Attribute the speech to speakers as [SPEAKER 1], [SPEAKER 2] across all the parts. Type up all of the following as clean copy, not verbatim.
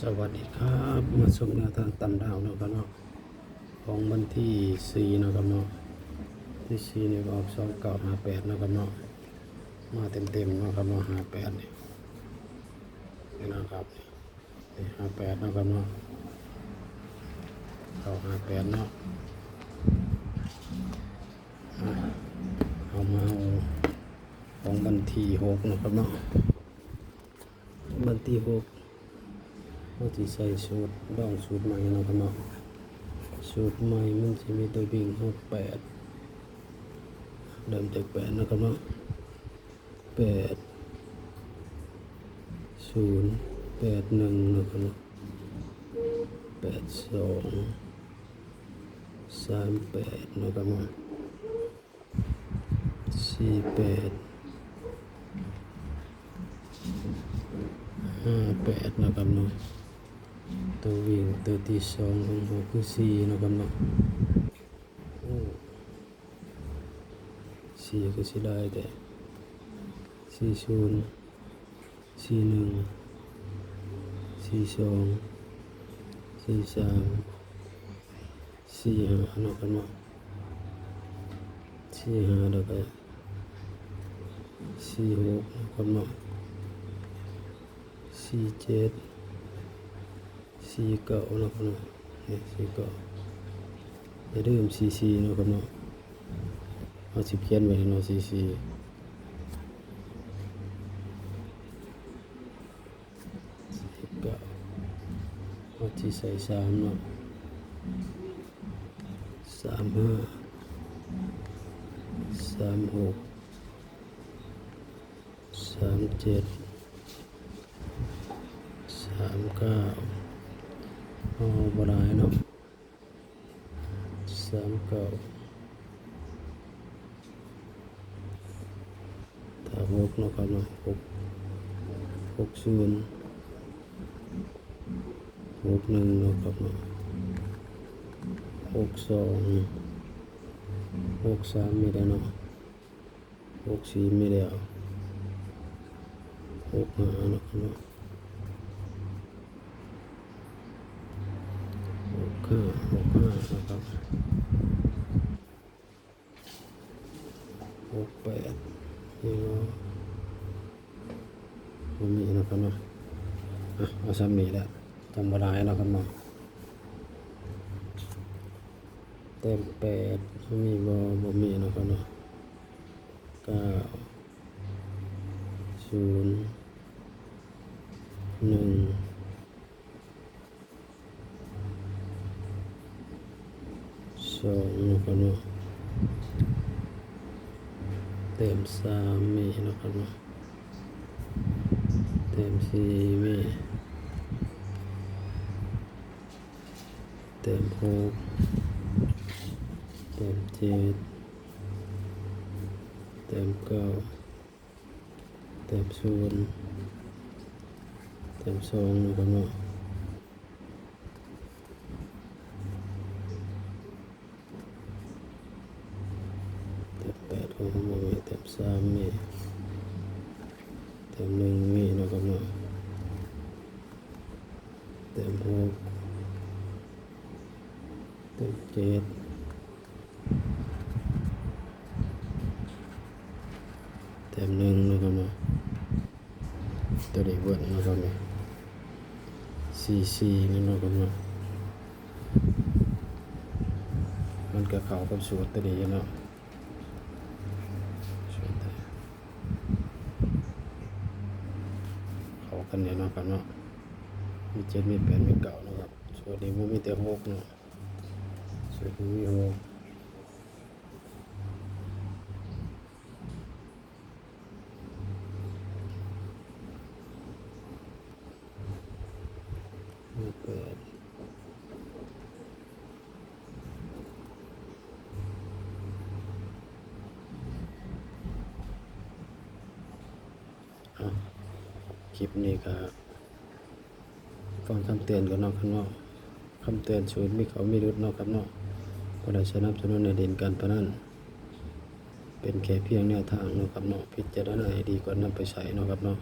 [SPEAKER 1] สวัสดีครับมาชมแนวทางตำดาวนะครับเนาะของวันที่4นะครับเนาะที่4นี่ก็ออก2958นะครับเนาะมาเต็มๆนะครับเนาะ58นี่นะครับนี่58นะครับเนาะเข้า58เนาะเอามาเอาของวันที่6นะครับเนาะวันที่6เราจะใส่สูตรลองสูตรใหม่นะครับเนาะสูตรใหม่มันจะมีตัววิ่ง8เริ่มจาก8นะครับเนาะ8 0 8 1นะครับเนาะ8 2 3 8นะครับเนาะ4 8 5 8นะครับเนาะตัววิ่งตัวที่2ของเราคือ4นะครับเนาะ4ก็สิได้แต่40 41 42 43 45นะครับเนาะ45แล้วก็46นะครับเนาะ47 49นะครับเนาะ49อย่าลืม44นะครับเนาะเอาสิเขียนไว้เนาะ44เอาที่ใส่3เนาะ35 36 37 39เอาบ่ได้เนาะ39ถ้า6เนาะครับเนาะ60 61เนาะครับเนาะ62 63มีได้เนาะ64มีแล้ว65เนาะครับเนาะ65นะครับ68นี่เนาะบ่มีนะครับเนาะเอาซ้ำนี้แหละจำบ่ได้นะครับเนาะเต็ม8มีบ่มีนะครับเนาะ9 0 1 2นะครับเนาะเต็ม3มีนะครับเนาะเต็ม4มีเต็ม6เต็ม7เต็ม9เต็ม0เต็ม2นะครับเนาะเต็ม8ของผมมีเต็ม3มีเต็ม1มีนะครับเนาะเต็ม6เต็ม7เต็ม1นะครับเนาะตัวเด็กเวิร์ดนะครับเนาะ44นี่นะครับเนาะมันก็เข้ากับสูตรตัวนี้เนาะเข้ากันเนี่ยเนาะครับเนาะมี7มี8มี9นะครับสูตรนี้มันมีแต่6เนาะสูตรนี้มี6มี8คลิปนี้ก็ฟังคำเตือนกันเนาะครับเนาะคำเตือนสูตรมีเขามีรุดเนาะครับเนาะก็ได้สนับสนุนในเด่นการพนันเป็นแค่เพียงแนวทางเนาะครับเนาะพิจารณาให้ดีก่อนนำไปใช้เนาะครับเนาะ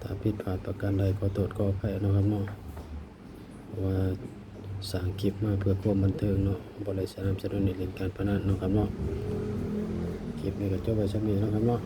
[SPEAKER 1] ท ถ้าผิดพลาดประการใดขอโทษขออภัยเนาะครับเนาะเพราะว่าสร้างคลิปมาเพื่อความบันเทิงเนาะบ่ได้สนับสนุนในเรื่องการพนันเนาะครับเนาะคลิปนี้ก็จบไว้ซะนี้เนาะครับเนาะ